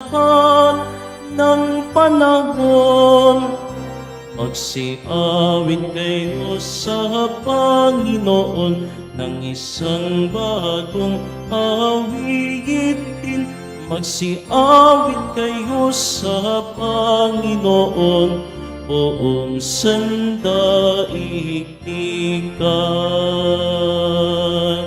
lahat ng panahon. Magsiawit kayo sa Panginoon ng isang bagong awitin. Magsiawit kayo sa Panginoon, buong sandaigdigan.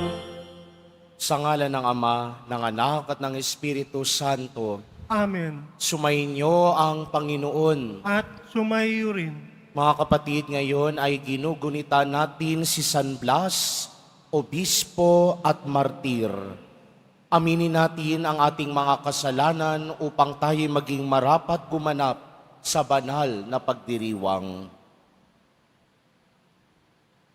Sa ngalan ng Ama, ng Anak at ng Espiritu Santo, Amen. sumainyo ang Panginoon. At sumayo rin. Mga kapatid, ngayon ay ginugunita natin si San Blas, Obispo at Martir. Aminin natin ang ating mga kasalanan upang tayo maging marapat gumanap sa banal na pagdiriwang.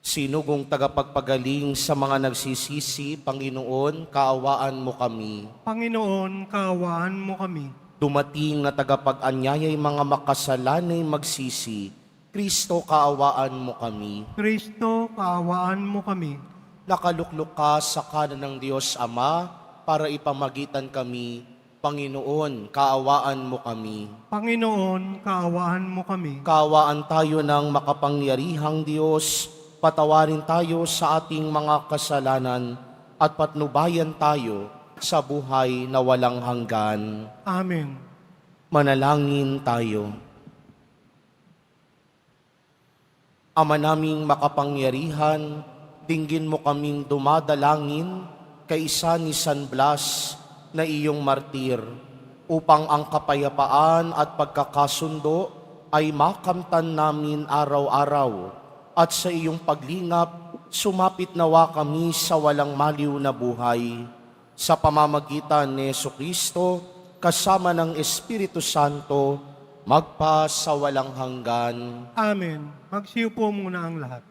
Sinugong tagapagpagaling sa mga nagsisisi, Panginoon, kaawaan mo kami. Panginoon, kaawaan mo kami. Dumating na tagapag-anyayay mga makasalanay magsisi, Kristo, kaawaan mo kami. Kristo, kaawaan mo kami. Nakaluklok ka sa kanan ng Diyos Ama para ipamagitan kami. Panginoon, kaawaan mo kami. Panginoon, kaawaan mo kami. Kaawaan tayo ng makapangyarihang Diyos, patawarin tayo sa ating mga kasalanan at patnubayan tayo sa buhay na walang hanggan. Amen. Manalangin tayo. Ama naming makapangyarihan, dinggin mo kaming dumadalangin kay isa ni San Blas na iyong martir, upang ang kapayapaan at pagkakasundo ay makamtan namin araw-araw, at sa iyong paglingap, sumapit nawa kami sa walang maliw na buhay. Sa pamamagitan ni Jesucristo, kasama ng Espiritu Santo, magpa sa walang hanggan. Amen. Magsiyo po muna ang lahat.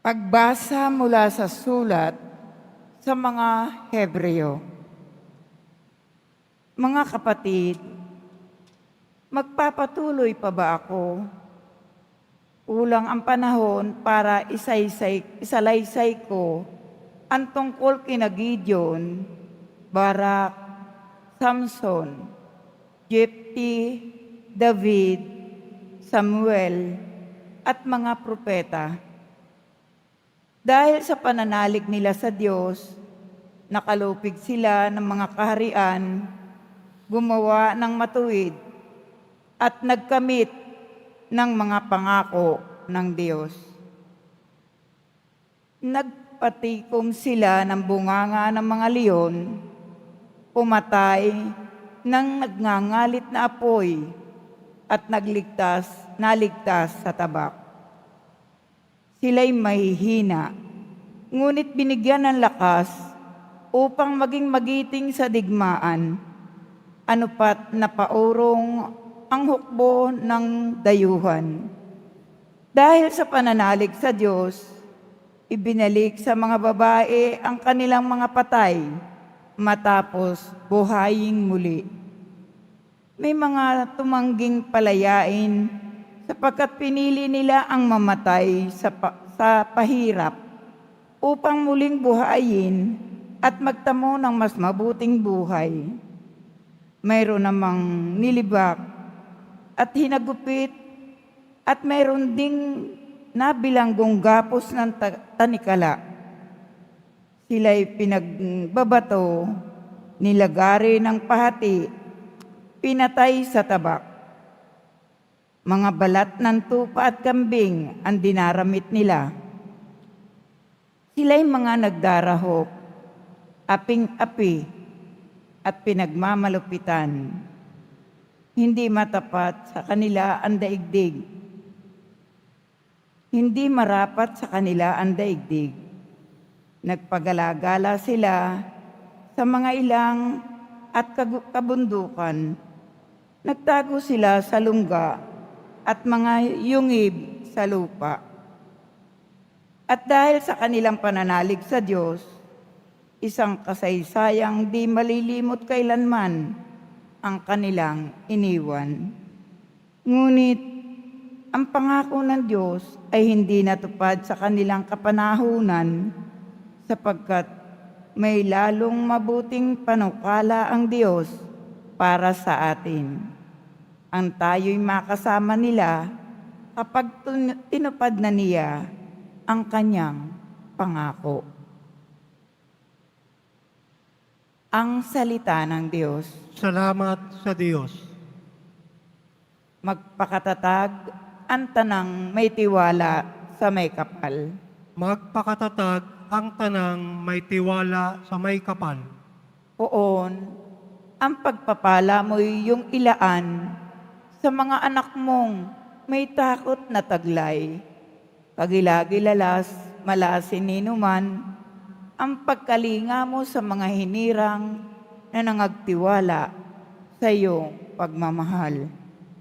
Pagbasa mula sa sulat sa mga Hebreo. Mga kapatid, magpapatuloy pa ba ako? Kulang ang panahon para isalaysay ko ang tungkol kina Gideon, Barak, Samson, Jepti, David, Samuel, at mga propeta. Dahil sa pananalig nila sa Diyos, nakalupig sila ng mga kaharian, gumawa ng matuwid, at nagkamit ng mga pangako ng Diyos. Nagpatikom sila ng bunganga ng mga leon, pumatay ng nagngangalit na apoy, at naligtas sa tabak. Sila'y mahihina, ngunit binigyan ng lakas upang maging magiting sa digmaan. Ano pat napaurong ang hukbo ng dayuhan. Dahil sa pananalig sa Diyos, ibinalik sa mga babae ang kanilang mga patay, matapos buhayin muli. May mga tumangging palayain sapagkat pinili nila ang mamatay sa pahirap upang muling buhayin at magtamo ng mas mabuting buhay. Mayroon namang nilibak at hinagupit at mayroon ding nabilanggong gapos ng tanikala. Sila'y pinagbabato, nilagari ng pahati, pinatay sa tabak. Mga balat ng tupa at kambing ang dinaramit nila. Sila'y mga nagdarahop, aping-api, at pinagmamalupitan. Hindi matapat sa kanila ang daigdig. Hindi marapat sa kanila ang daigdig. Nagpagalagala sila sa mga ilang at kabundukan. Nagtago sila sa lungga at mga yungib sa lupa. At dahil sa kanilang pananalig sa Diyos, isang kasaysayang di malilimot kailanman ang kanilang iniwan. Ngunit ang pangako ng Diyos ay hindi natupad sa kanilang kapanahunan sapagkat may lalong mabuting panukala ang Diyos para sa atin. Ang tayo'y makasama nila kapag tinupad na niya ang kanyang pangako. Ang salita ng Diyos. Salamat sa Diyos. Magpakatatag ang tanang may tiwala sa may kapal. Magpakatatag ang tanang may tiwala sa may kapal. Poon, ang pagpapala mo'y yung ilaan sa mga anak mong may takot na taglay. Kagilagilalas, malasin ninuman, ang pagkalinga mo sa mga hinirang na nangagtiwala sa iyong pagmamahal.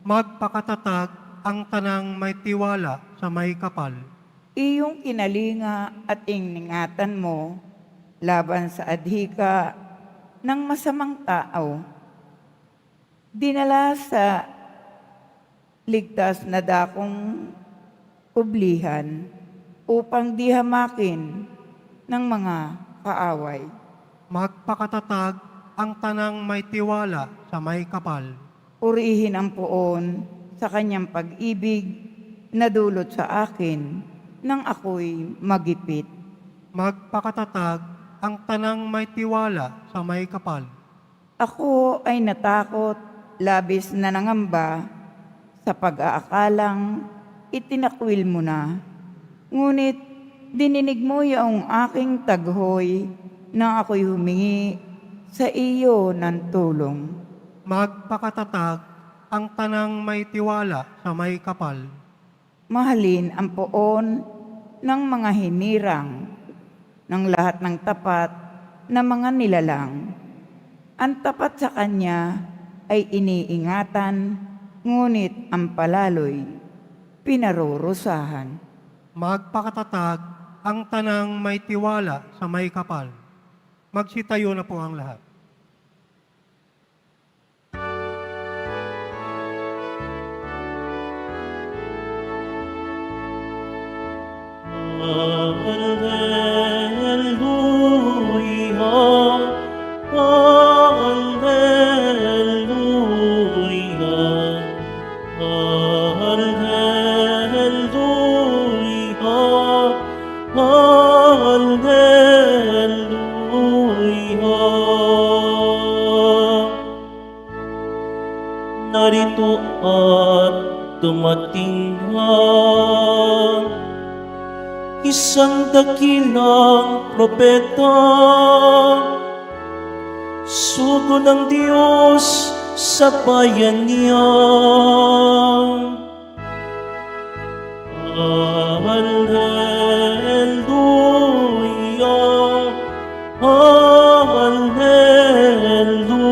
Magpakatatag ang tanang may tiwala sa may kapal. Iyong kinalinga at ingatan mo laban sa adhika ng masamang tao. Dinala sa ligtas na dakong kublihan upang di hamakin ng mga kaaway. Magpakatatag ang tanang may tiwala sa may kapal. Purihin ang poon sa kanyang pag-ibig na dulot sa akin nang ako'y magipit. Magpakatatag ang tanang may tiwala sa may kapal. Ako ay natakot, labis na nangamba, sa pag-aakalang itinakwil mo na. Ngunit dininig mo yung aking taghoy nang ako'y humingi sa iyo ng tulong. Magpakatatag ang tanang may tiwala sa may kapal. Mahalin ang poon ng mga hinirang ng lahat ng tapat na mga nilalang. Ang tapat sa kanya ay iniingatan, ngunit ang palaloy pinarurusahan. Magpakatatag ang tanang may tiwala sa may kapal. Magsitayo na po ang lahat. Alleluia, Alleluia, Alleluia, Alleluia. Narito at dumating na isang dakilang propeta, sugo ng Diyos sa bayan niya. Alleluia, Alleluia, Alleluia, Alleluia.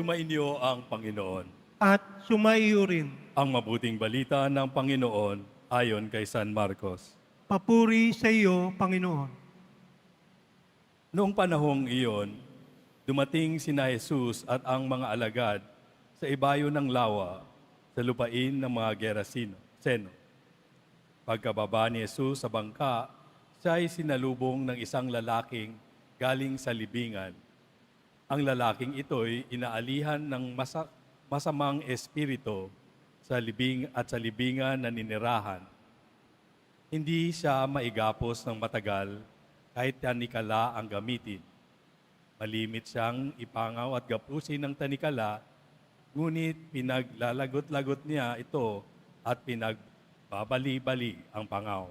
Sumainyo ang Panginoon. At sumaiyo rin. Ang mabuting balita ng Panginoon ayon kay San Marcos. Papuri sa iyo, Panginoon. Noong panahong iyon, dumating sina Jesus at ang mga alagad sa ibayo ng lawa sa lupain ng mga Geraseno. Pagkababa ni Jesus sa bangka, siya ay sinalubong ng isang lalaking galing sa libingan. Ang lalaking ito'y inaalihan ng masamang espiritu sa libingan na ninirahan. Hindi siya maigapos ng matagal kahit tanikala ang gamitin. Malimit siyang ipangaw at gapusin ng tanikala, ngunit pinaglalagot-lagot niya ito at pinagbabali-bali ang pangaw.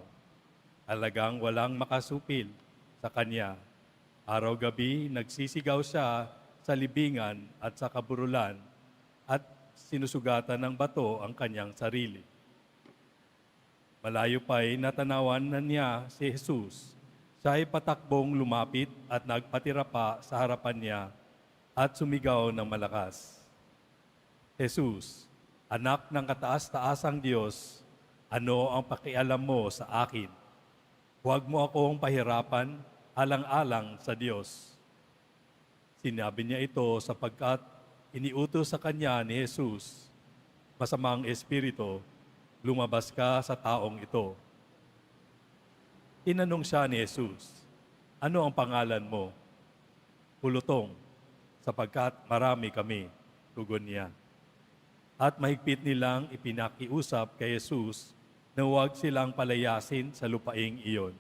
Talagang walang makasupil sa kanya. Araw-gabi nagsisigaw siya sa libingan at sa kaburulan at sinusugatan ng bato ang kanyang sarili. Malayo pa'y natanawan na niya si Jesus. Siya ay patakbong lumapit at nagpatira pa sa harapan niya at sumigaw ng malakas. Jesus, anak ng kataas-taasang Diyos, ano ang pakialam mo sa akin? Huwag mo akong pahirapan alang-alang sa Diyos. Sinabi niya ito sapagkat iniutos sa kanya ni Jesus, masamang espiritu, lumabas ka sa taong ito. Tinanong siya ni Jesus, ano ang pangalan mo? Pulutong, sapagkat marami kami, tugon niya. At mahigpit nilang ipinakiusap kay Jesus na huwag silang palayasin sa lupaing iyon.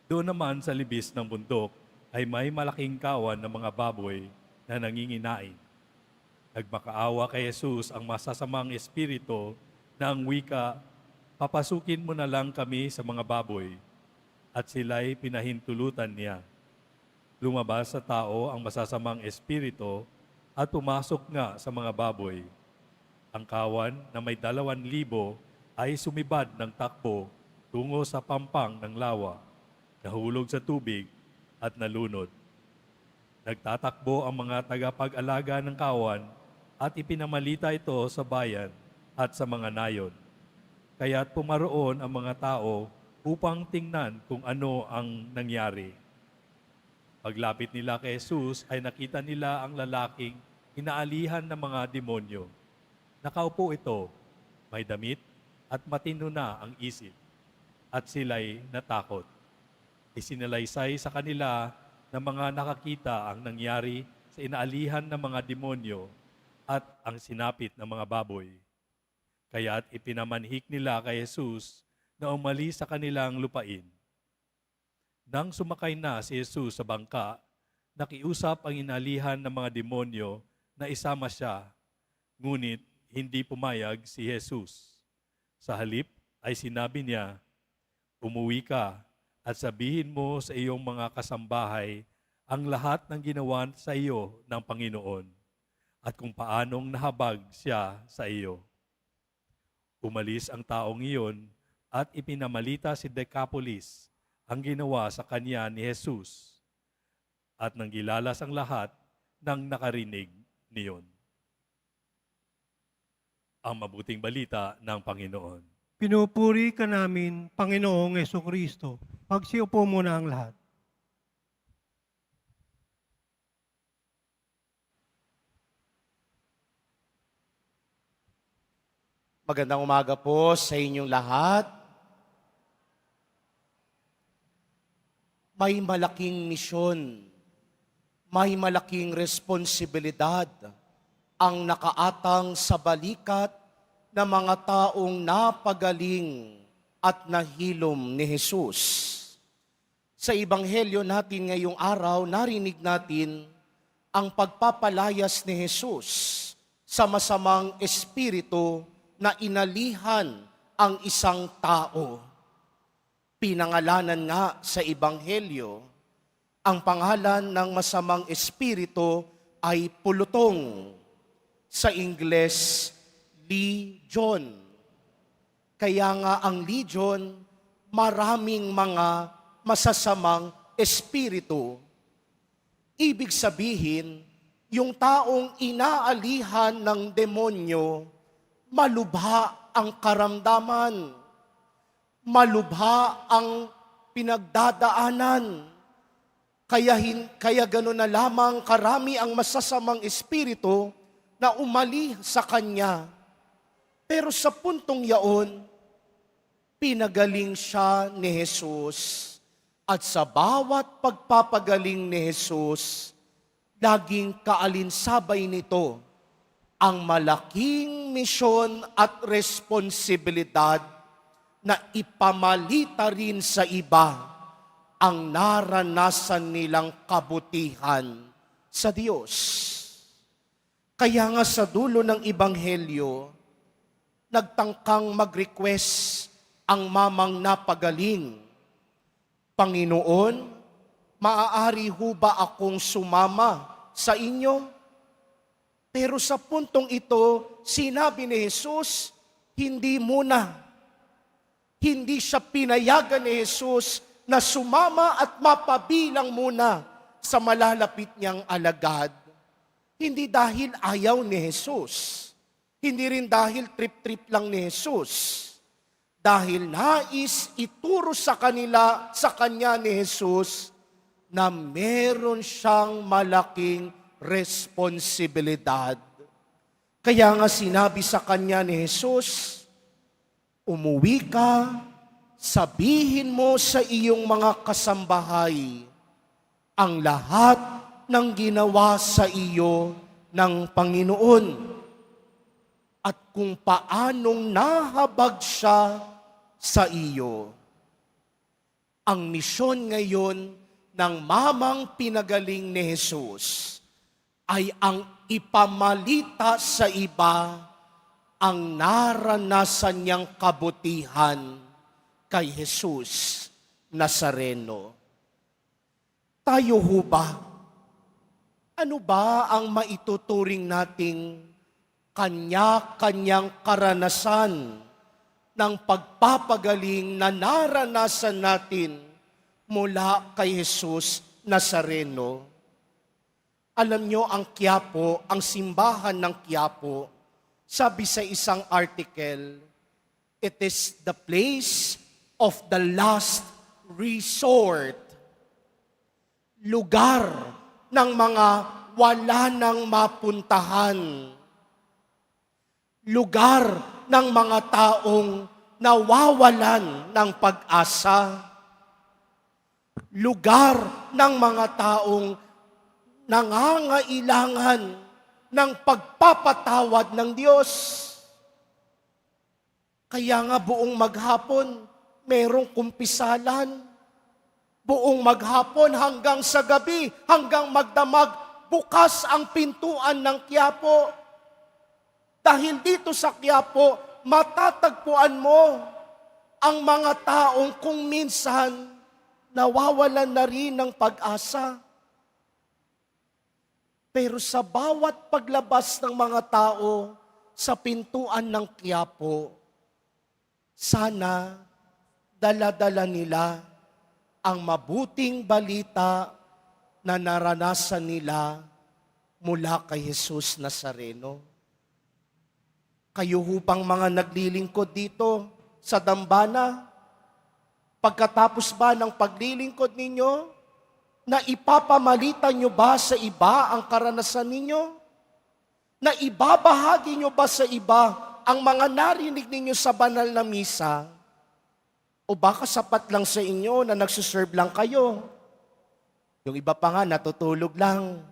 Doon naman sa libis ng bundok ay may malaking kawan ng mga baboy na nanginginain. Nagmakaawa kay Jesus ang masasamang espiritu na ang wika, papasukin mo na lang kami sa mga baboy, at sila'y pinahintulutan niya. Lumabas sa tao ang masasamang espiritu at pumasok nga sa mga baboy. Ang kawan na may 2,000 ay sumibad ng takbo tungo sa pampang ng lawa, nahulog sa tubig at nalunod. Nagtatakbo ang mga tagapag-alaga ng kawan at ipinamalita ito sa bayan at sa mga nayon. Kaya't pumaroon ang mga tao upang tingnan kung ano ang nangyari. Paglapit nila kay Jesus ay nakita nila ang lalaking inaalihan ng mga demonyo. Nakaupo ito, may damit at matino na ang isip, at sila'y natakot. Isinalaysay sa kanila ng mga nakakita ang nangyari sa inaalihan ng mga demonyo at ang sinapit ng mga baboy. Kaya't ipinamanhik nila kay Jesus na umalis sa kanilang lupain. Nang sumakay na si Jesus sa bangka, nakiusap ang inalihan ng mga demonyo na isama siya, ngunit hindi pumayag si Jesus. Sa halip ay sinabi niya, umuwi ka at sabihin mo sa iyong mga kasambahay ang lahat ng ginawa sa iyo ng Panginoon at kung paanong nahabag siya sa iyo. Umalis ang taong iyon at ipinamalita si Decapolis ang ginawa sa kanya ni Jesus at nanggilalas ang lahat ng nakarinig niyon. Ang mabuting balita ng Panginoon. Pinupuri ka namin, Panginoong Jesucristo. Pagsiupo muna ang lahat. Magandang umaga po sa inyong lahat. May malaking misyon, may malaking responsibilidad ang nakaatang sa balikat ng mga taong napagaling at nahilom ni Jesus. Sa Ebanghelyo natin ngayong araw, narinig natin ang pagpapalayas ni Jesus sa masamang espiritu na inalihan ang isang tao. Pinangalanan nga sa Ebanghelyo, ang pangalan ng masamang espiritu ay pulutong. Sa Ingles, legion. Kaya nga ang legion, maraming mga masasamang espiritu. Ibig sabihin, yung taong inaalihan ng demonyo, malubha ang karamdaman, malubha ang pinagdadaanan. Kaya gano'n na lamang karami ang masasamang espiritu na umali sa kanya. Pero sa puntong yaon, pinagaling siya ni Jesus. At sa bawat pagpapagaling ni Jesus, laging kaalinsabay nito ang malaking misyon at responsibilidad na ipamalita rin sa iba ang naranasan nilang kabutihan sa Diyos. Kaya nga sa dulo ng Ebanghelyo, nagtangkang mag-request ang mamang napagaling. Panginoon, maaari ho ba akong sumama sa inyo? Pero sa puntong ito, sinabi ni Jesus, hindi muna. Hindi siya pinayagan ni Jesus na sumama at mapabilang muna sa malalapit niyang alagad. Hindi dahil ayaw ni Jesus. Hindi rin dahil trip-trip lang ni Jesus. Dahil nais ituro sa kanya ni Jesus na meron siyang malaking responsibilidad. Kaya nga sinabi sa kanya ni Jesus, umuwi ka, sabihin mo sa iyong mga kasambahay ang lahat ng ginawa sa iyo ng Panginoon at kung paanong nahabag siya sa iyo. Ang misyon ngayon ng mamang pinagaling ni Jesus ay ang ipamalita sa iba ang naranasan niyang kabutihan kay Jesus Nazareno. Tayo ho ba? Ano ba ang maituturing nating kanya-kanyang karanasan ng pagpapagaling na naranasan natin mula kay Jesus Nazareno? Alam nyo, ang Quiapo, ang simbahan ng Quiapo, sabi sa isang article, it is the place of the last resort. Lugar ng mga wala nang mapuntahan. Lugar ng mga taong nawawalan ng pag-asa. Lugar ng mga taong nangangailangan ng pagpapatawad ng Diyos. Kaya nga buong maghapon, merong kumpisalan. Buong maghapon hanggang sa gabi, hanggang magdamag, bukas ang pintuan ng Quiapo. Dahil dito sa Quiapo, matatagpuan mo ang mga taong kung minsan nawawalan na rin ng pag-asa. Pero sa bawat paglabas ng mga tao sa pintuan ng Quiapo, sana dala-dala nila ang mabuting balita na naranasan nila mula kay Jesus Nazareno. Kayo hubang mga naglilingkod dito sa dambana, pagkatapos ba ng paglilingkod ninyo, na ipapamalita nyo ba sa iba ang karanasan ninyo? Na ibabahagi nyo ba sa iba ang mga narinig ninyo sa banal na misa? O baka sapat lang sa inyo na nagsuserve lang kayo? Yung iba pa nga natutulog lang.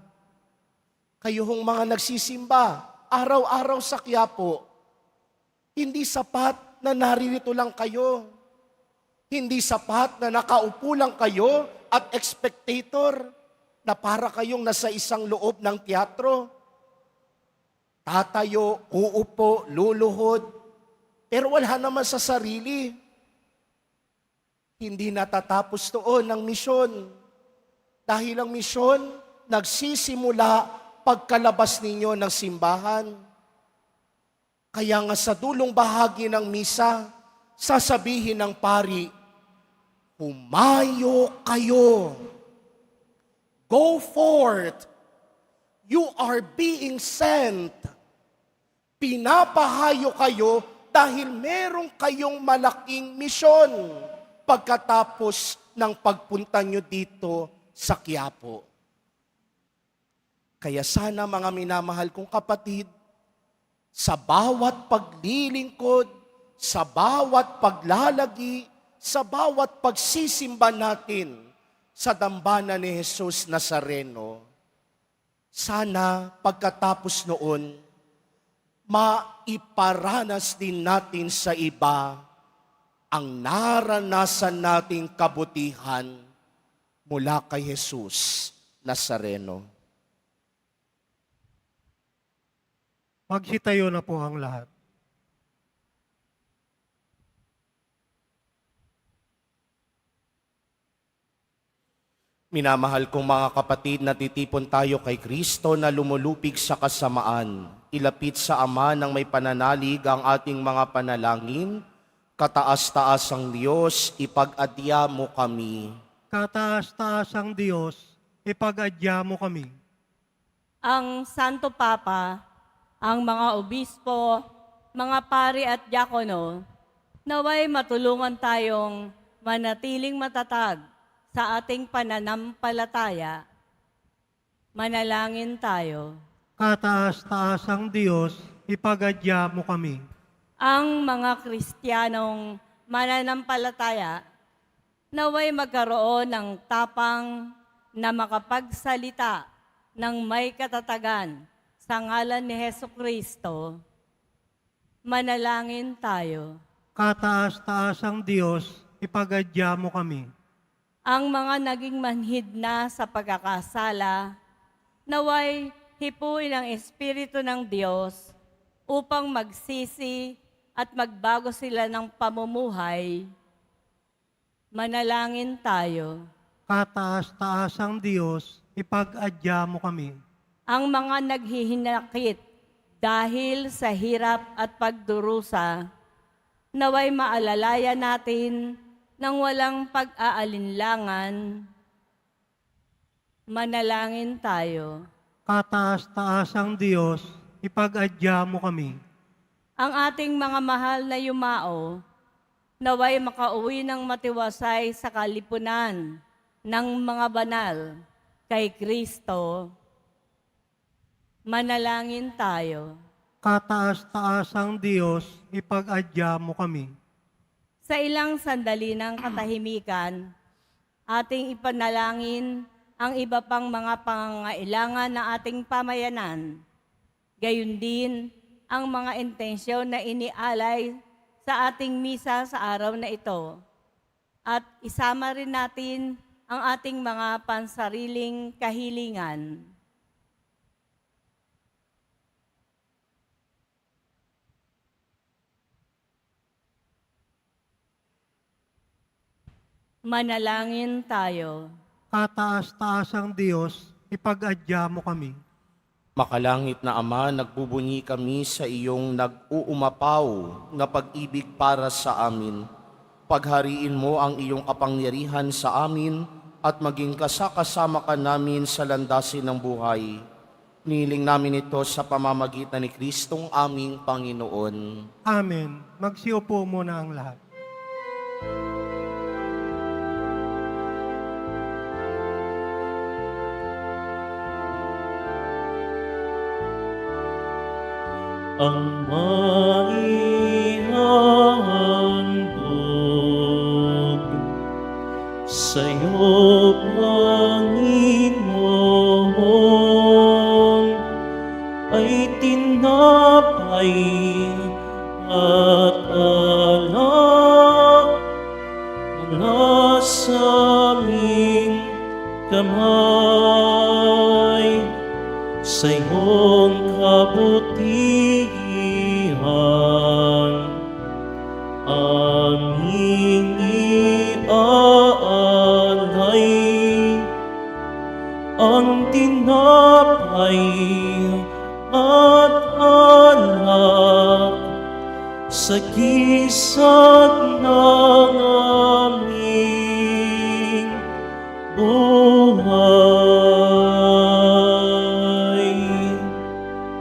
Kayo hong mga nagsisimba, araw-araw sa Quiapo, hindi sapat na naririto lang kayo. Hindi sapat na nakaupo lang kayo at spectator na para kayong nasa isang loob ng teatro. Tatayo, uupo, luluhod, pero wala naman sa sarili. Hindi natatapos doon ang misyon. Dahil ang misyon, nagsisimula pagkalabas ninyo ng simbahan. Kaya nga sa dulong bahagi ng misa, sasabihin ng pari, humayo kayo. Go forth. You are being sent. Pinapahayo kayo dahil meron kayong malaking misyon pagkatapos ng pagpunta nyo dito sa Quiapo. Kaya sana mga minamahal kong kapatid, sa bawat paglilingkod, sa bawat paglalagi, sa bawat pagsisimba natin sa dambana ni Jesus Nazareno, sana pagkatapos noon, maiparanas din natin sa iba ang naranasan nating kabutihan mula kay Jesus Nazareno. Magsitayo na po ang lahat. Minamahal kong mga kapatid, natitipon tayo kay Kristo na lumulupig sa kasamaan. Ilapit sa Ama ng may pananalig ang ating mga panalangin. Kataas-taas ang Diyos, ipag-adya mo kami. Kataas-taas ang Diyos, ipag-adya mo kami. Ang Santo Papa, ang mga obispo, mga pari at diakono, naway matulungan tayong manatiling matatag sa ating pananampalataya. Manalangin tayo. Kataas-taasang Diyos, ipagadya mo kami. Ang mga Kristiyanong mananampalataya naway magkaroon ng tapang na makapagsalita ng may katatagan sa ngalan ni Hesukristo. Manalangin tayo. Kataas-taasang Diyos, ipagadya mo kami. Ang mga naging manhid na sa pagkakasala, naway hipuin ang Espiritu ng Diyos upang magsisi at magbago sila ng pamumuhay. Manalangin tayo. Kataas-taasang Diyos, ipagadya mo kami. Ang mga naghihinakit dahil sa hirap at pagdurusa, naway maalalayan natin ng walang pag-aalinlangan. Manalangin tayo. Kataas-taasang Diyos, ipagadya mo kami. Ang ating mga mahal na yumao, naway makauwi ng matiwasay sa kalipunan ng mga banal kay Kristo. Manalangin tayo. Kataas-taasang Diyos, ipagadya mo kami. Sa ilang sandali ng katahimikan, ating ipanalangin ang iba pang mga pangangailangan ng ating pamayanan. Gayon din ang mga intensyon na inialay sa ating misa sa araw na ito. At isama rin natin ang ating mga pansariling kahilingan. Manalangin tayo. Kataas-taasang Diyos, ipagadya mo kami. Makalangit na Ama, nagbubunyi kami sa iyong nag-uumapaw na pag-ibig para sa amin. Paghariin mo ang iyong kapangyarihan sa amin at maging kasama ka namin sa landasin ng buhay. Niling namin ito sa pamamagitan ni Kristong aming Panginoon. Amen. Magsiupo muna ang lahat. Ang maihandog sa'yo, Panginoon, ay tinapay at alak na nasa aming kamay. Sa iyong kabutihan, aming iaalay ang tinapay at alak sa gisag ng aming buhay.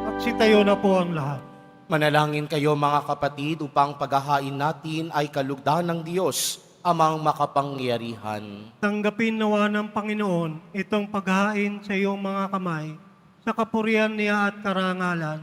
Magsitayo na po ang lahat. Manalangin kayo mga kapatid upang paghahain natin ay kalugdan ng Diyos, amang makapangyarihan. Tanggapin nawa ng Panginoon itong paghain sa iyong mga kamay, sa kapurihan niya at karangalan,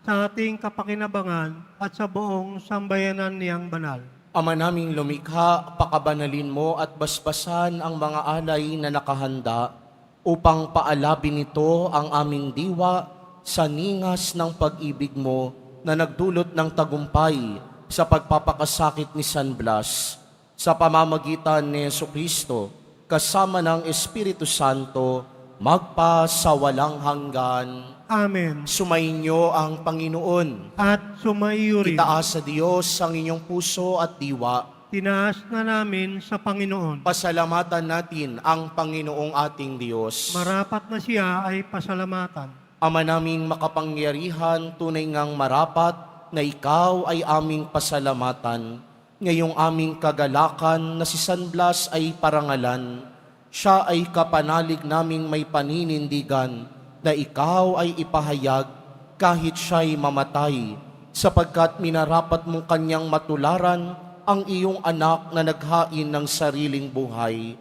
sa ating kapakinabangan at sa buong sambayanan niyang banal. Ama naming lumikha, pakabanalin mo at basbasan ang mga alay na nakahanda upang paalabin nito ang aming diwa sa ningas ng pag-ibig mo na nagdulot ng tagumpay sa pagpapakasakit ni San Blas. Sa pamamagitan ni Jesucristo, kasama ng Espiritu Santo, magpa sa walang hanggan. Amen. Sumainyo ang Panginoon. At sumaiyo rin. Itaas sa Diyos ang inyong puso at diwa. Tinaas na namin sa Panginoon. Pasalamatan natin ang Panginoong ating Diyos. Marapat na siya ay pasalamatan. Ama naming makapangyarihan, tunay ngang marapat na ikaw ay aming pasalamatan. Ngayong aming kagalakan na si San Blas ay parangalan, siya ay kapanalig naming may paninindigan na ikaw ay ipahayag kahit siya'y mamatay, sapagkat minarapat mong kanyang matularan ang iyong anak na naghain ng sariling buhay.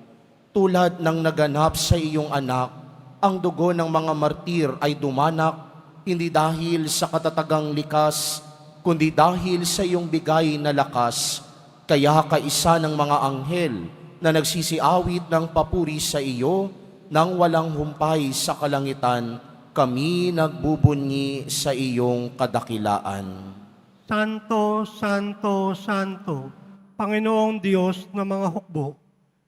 tulad ng naganap sa iyong anak, ang dugo ng mga martir ay dumanak, hindi dahil sa katatagang likas, kundi dahil sa iyong bigay na lakas. Kaya kaisa ng mga anghel na nagsisiawit ng papuri sa iyo, nang walang humpay sa kalangitan, kami nagbubunyi sa iyong kadakilaan. Santo, Santo, Santo, Panginoong Diyos ng mga hukbo,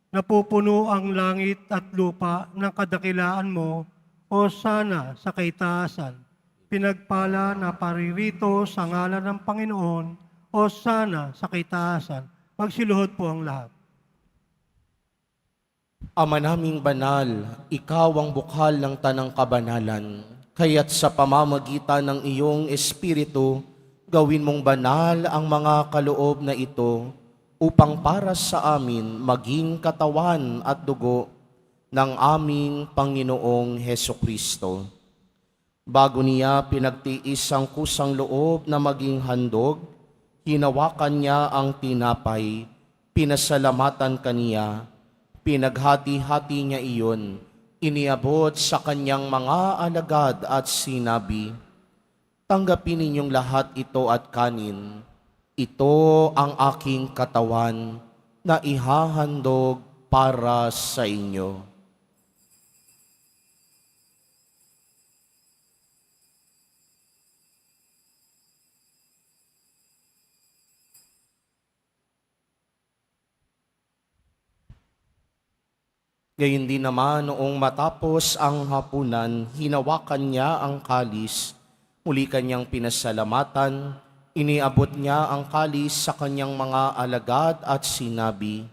napupuno ang langit at lupa ng kadakilaan mo, o sana sa kaitaasan. Pinagpala na paririto sa ngalan ng Panginoon, o sana sa kaitaasan. Magsiluhod po ang lahat. Ama naming banal, ikaw ang bukal ng tanang kabanalan. Kaya't sa pamamagitan ng iyong Espiritu, gawin mong banal ang mga kaloob na ito upang para sa amin maging katawan at dugo ng aming Panginoong Hesukristo. Bago niya pinagtiis ang kusang loob na maging handog, hinawakan niya ang tinapay, pinasalamatan kaniya, pinaghati-hati niya iyon, iniabot sa kanyang mga alagad at sinabi, "Tanggapin ninyong lahat ito at kanin. Ito ang aking katawan na ihahandog para sa inyo." Gayun din naman noong matapos ang hapunan, hinawakan niya ang kalis, muli kanyang pinasalamatan, iniabot niya ang kalis sa kanyang mga alagad at sinabi,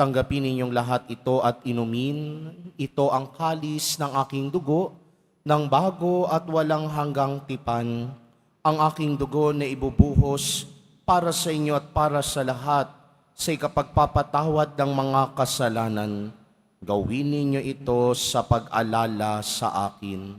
"Tanggapin ninyong lahat ito at inumin, ito ang kalis ng aking dugo, ng bago at walang hanggang tipan, ang aking dugo na ibubuhos para sa inyo at para sa lahat sa ikapagpapatawad ng mga kasalanan. Gawin ninyo ito sa pag-alala sa akin."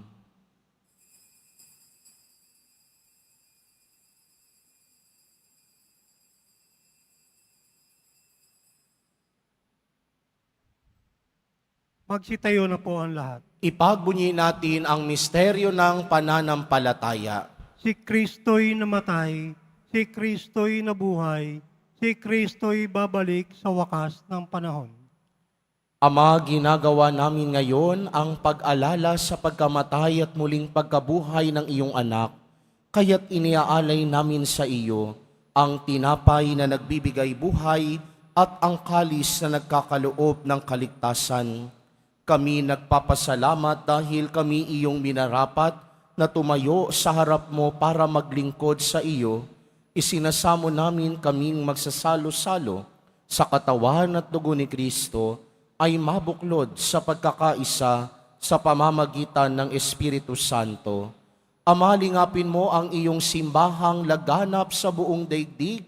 Magsitayo na po ang lahat. Ipagbunyi natin ang misteryo ng pananampalataya. Si Kristo'y namatay, si Kristo'y nabuhay, si Kristo'y babalik sa wakas ng panahon. Ama, ginagawa namin ngayon ang pag-alala sa pagkamatay at muling pagkabuhay ng iyong anak, kaya't iniaalay namin sa iyo ang tinapay na nagbibigay buhay at ang kalis na nagkakaloob ng kaligtasan. Kami nagpapasalamat dahil kami iyong minarapat na tumayo sa harap mo para maglingkod sa iyo. Isinasamo namin kaming magsasalo-salo sa katawan at dugo ni Kristo ay mabuklod sa pagkakaisa sa pamamagitan ng Espiritu Santo. Ama, lingapin mo ang iyong simbahang laganap sa buong daigdig.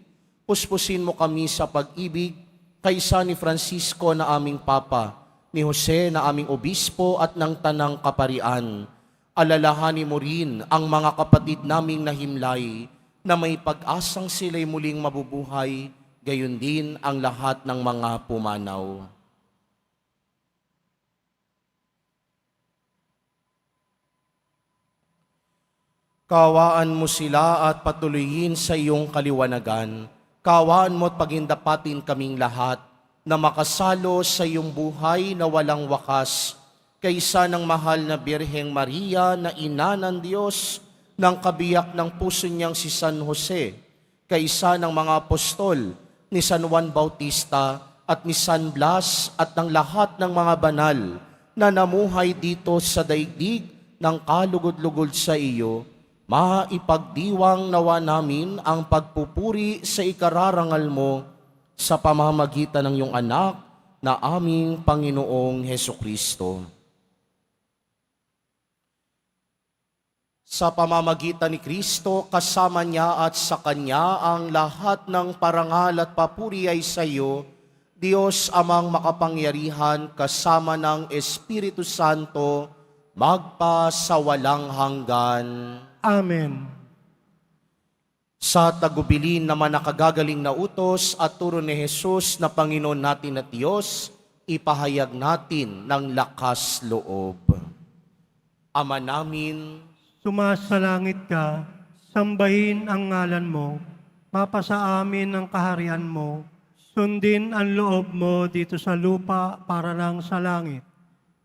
Puspusin mo kami sa pag-ibig kaysa ni Francisco na aming Papa, ni Jose na aming Obispo at ng Tanang Kaparian. Alalahanin mo rin ang mga kapatid naming nahimlay na may pag-asang sila'y muling mabubuhay, gayon din ang lahat ng mga pumanaw. Kawaan mo sila at patuloyin sa iyong kaliwanagan. Kawaan mo at pagindapatin kaming lahat na makasalo sa iyong buhay na walang wakas, kaysa ng mahal na Birheng Maria na ina ng Diyos, ng kabiyak ng puso niyang si San Jose, kaysa ng mga apostol ni San Juan Bautista at ni San Blas at ng lahat ng mga banal na namuhay dito sa daigdig ng kalugod-lugod sa iyo. Maipagdiwang nawa namin ang pagpupuri sa ikararangal mo sa pamamagitan ng iyong anak na aming Panginoong Hesukristo. Sa pamamagitan ni Kristo, kasama niya at sa Kanya ang lahat ng parangal at papuri ay sa iyo, Diyos amang makapangyarihan kasama ng Espiritu Santo, magpa sa walang hanggan. Amen. Sa tagubilin naman nakagagaling na utos at turo ni Jesus na Panginoon natin at Diyos, ipahayag natin ng lakas loob. Ama namin, Sumasalangit ka, sambahin ang ngalan mo, mapasa amin ang kaharian mo, sundin ang loob mo dito sa lupa para lang sa langit.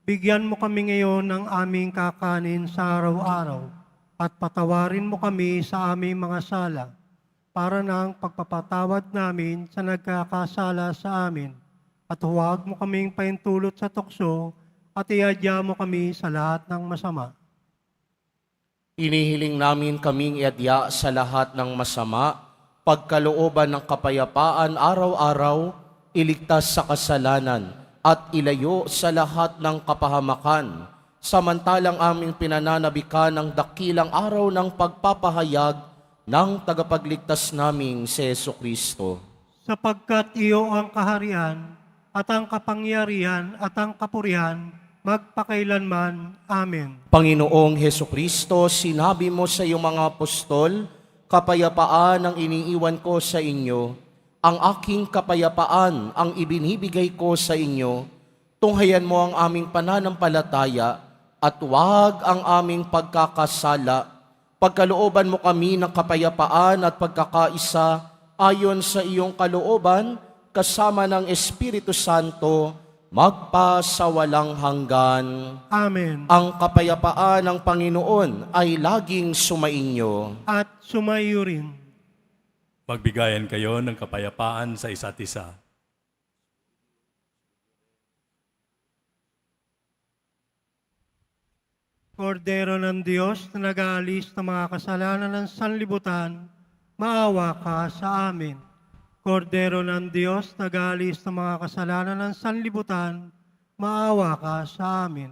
Bigyan mo kami ngayon ng aming kakanin sa araw-araw at patawarin mo kami sa aming mga sala para ng pagpapatawad namin sa nagkakasala sa amin. At huwag mo kaming paintulot sa tukso at iadya mo kami sa lahat ng masama. inihiling namin kaming iadya sa lahat ng masama, pagkalooban ng kapayapaan araw-araw, iligtas sa kasalanan, at ilayo sa lahat ng kapahamakan, samantalang aming pinananabikan ng dakilang araw ng pagpapahayag ng tagapagligtas naming si Jesucristo. Sapagkat iyo ang kaharian, at ang kapangyarihan, at ang kapurihan, magpakailanman. Amen. Panginoong Jesucristo, sinabi mo sa iyong mga apostol, kapayapaan ang iniiwan ko sa inyo, ang aking kapayapaan ang ibinibigay ko sa inyo. Tunghayan mo ang aming pananampalataya at huwag ang aming pagkakasala. Pagkalooban mo kami ng kapayapaan at pagkakaisa ayon sa iyong kalooban, kasama ng Espiritu Santo, magpasawalang hanggan. Amen. Ang kapayapaan ng Panginoon ay laging sumainyo. At sumayo rin. Magbigayan kayo ng kapayapaan sa isa't isa. Kordero ng Diyos na nag-aalis ng mga kasalanan ng sanlibutan, maawa ka sa amin. Kordero ng Diyos na nag-aalis ng mga kasalanan ng sanlibutan, maawa ka sa amin.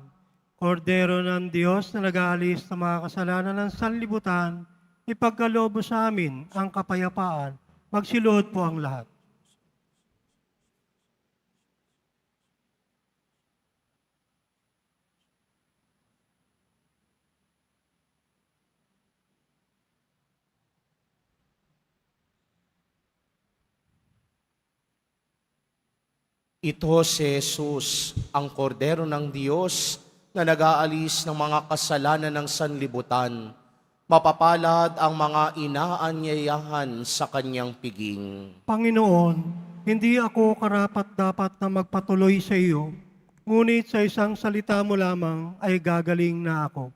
Kordero ng Diyos na nag-aalis ng mga kasalanan ng sanlibutan, ipagkaloob mo sa amin ang kapayapaan. Magsiluhod po ang lahat. Ito si Jesus, ang kordero ng Diyos na nag-aalis ng mga kasalanan ng sanlibutan. Mapapalad ang mga inaanyayahan sa kanyang piging. Panginoon, hindi ako karapat-dapat na magpatuloy sa iyo, ngunit sa isang salita mo lamang ay gagaling na ako.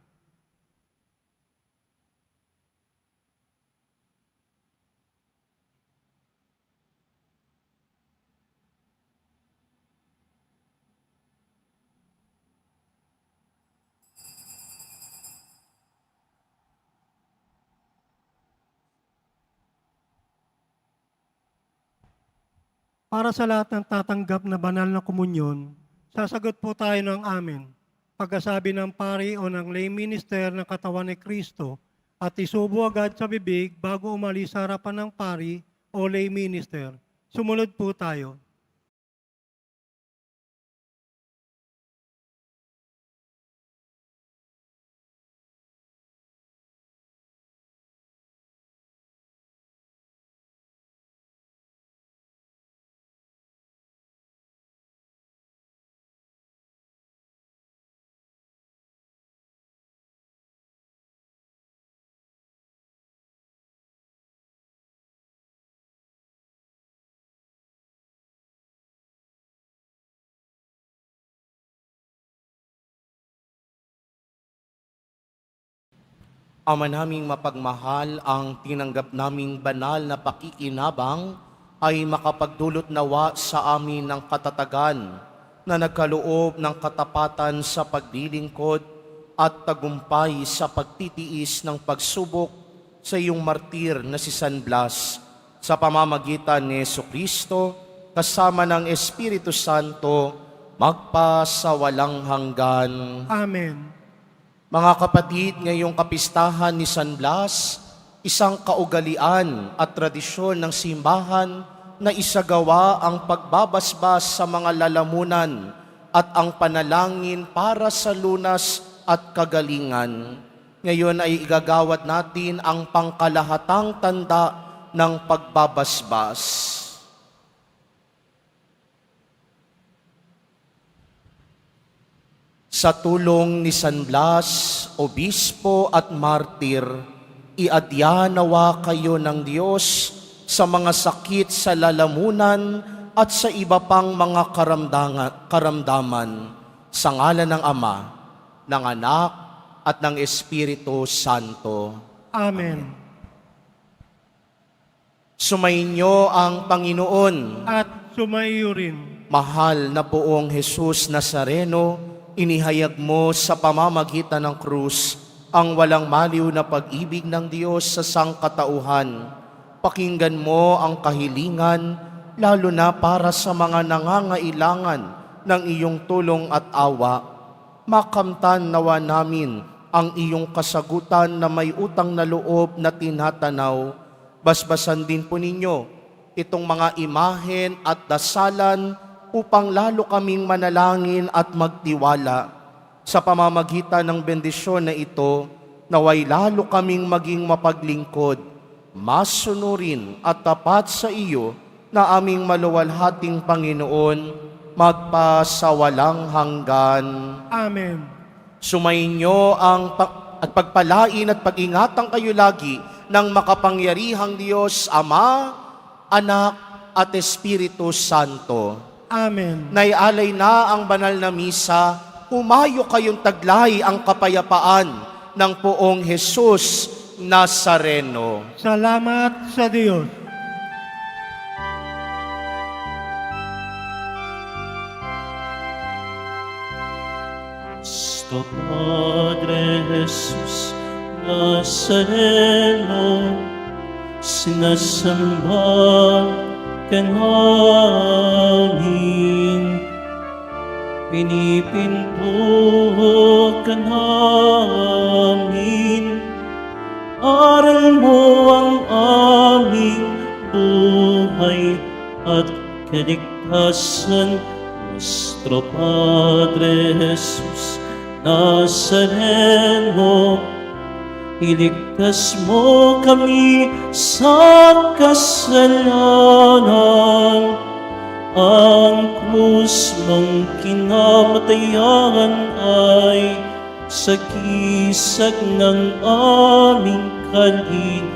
Para sa lahat ng tatanggap na banal na komunyon, sasagot po tayo ng amen. Pagkasabi ng pari o ng lay minister ng katawan ni Kristo at isubo agad sa bibig bago umalis sa harapan ng pari o lay minister. Sumunod po tayo. Ama naming mapagmahal, ang tinanggap naming banal na pakikinabang ay makapagdulot nawa sa amin ng katatagan na nagkaloob ng katapatan sa paglilingkod at tagumpay sa pagtitiis ng pagsubok sa iyong martir na si San Blas sa pamamagitan ni Jesucristo kasama ng Espiritu Santo magpasawalang hanggan. Amen. Mga kapatid, ngayong kapistahan ni San Blas, isang kaugalian at tradisyon ng simbahan na isagawa ang pagbabasbas sa mga lalamunan at ang panalangin para sa lunas at kagalingan. Ngayon ay igagawad natin ang pangkalahatang tanda ng pagbabasbas. Sa tulong ni San Blas, obispo at martir, iadya nawa kayo ng Diyos sa mga sakit sa lalamunan at sa iba pang mga karamdaman, sa ngalan ng Ama, ng Anak, at ng Espiritu Santo. Amen. Sumainyo ang Panginoon. At sumaiyo rin. Mahal na poong Jesus Nazareno, inihayag mo sa pamamagitan ng krus ang walang maliw na pag-ibig ng Diyos sa sangkatauhan. Pakinggan mo ang kahilingan, lalo na para sa mga nangangailangan ng iyong tulong at awa. Makamtan nawa namin ang iyong kasagutan na may utang na loob na tinatanaw. Basbasan din po ninyo itong mga imahen at dasalan upang lalo kaming manalangin at magtiwala. Sa pamamagitan ng bendisyon na ito, naway lalo kaming maging mapaglingkod, masunurin at tapat sa iyo na aming maluwalhating Panginoon, magpasawalang hanggan. Amen. Sumainyo at pagpalain at pag-ingatan kayo lagi ng makapangyarihang Diyos, Ama, Anak, at Espiritu Santo. Amen. Naialay na ang banal na misa, humayo kayong taglay ang kapayapaan ng poong Jesus Nazareno. Salamat sa Diyos. Cristo Padre Jesus Nazareno, sinasamba ka namin, pinipinto ka namin, aral mo ang aming buhay at kaligtasan. Nuestro Padre Jesus Nazareno, iligtas mo kami sa kasalanan. Ang krus mong kinamatayan ay sagisag ng aming kaligtasan.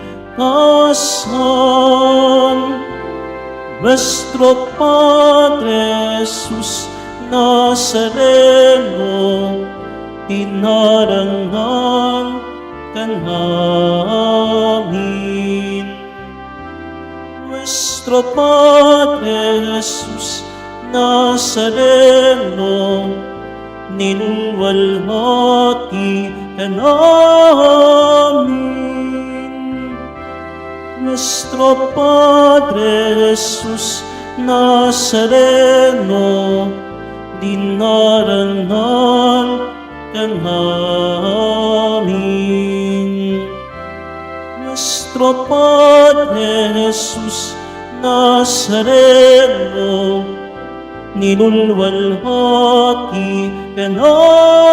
Nuestro Padre Jesus Nazareno, inarangan ka namin. Nuestro Padre Jesus Nazareno, ninuwalhati ka namin. Nuestro Padre Jesus Nazareno, dinarangan ka namin. Nuestro Padre Jesus Nazareno, ninulwalhati ka namin.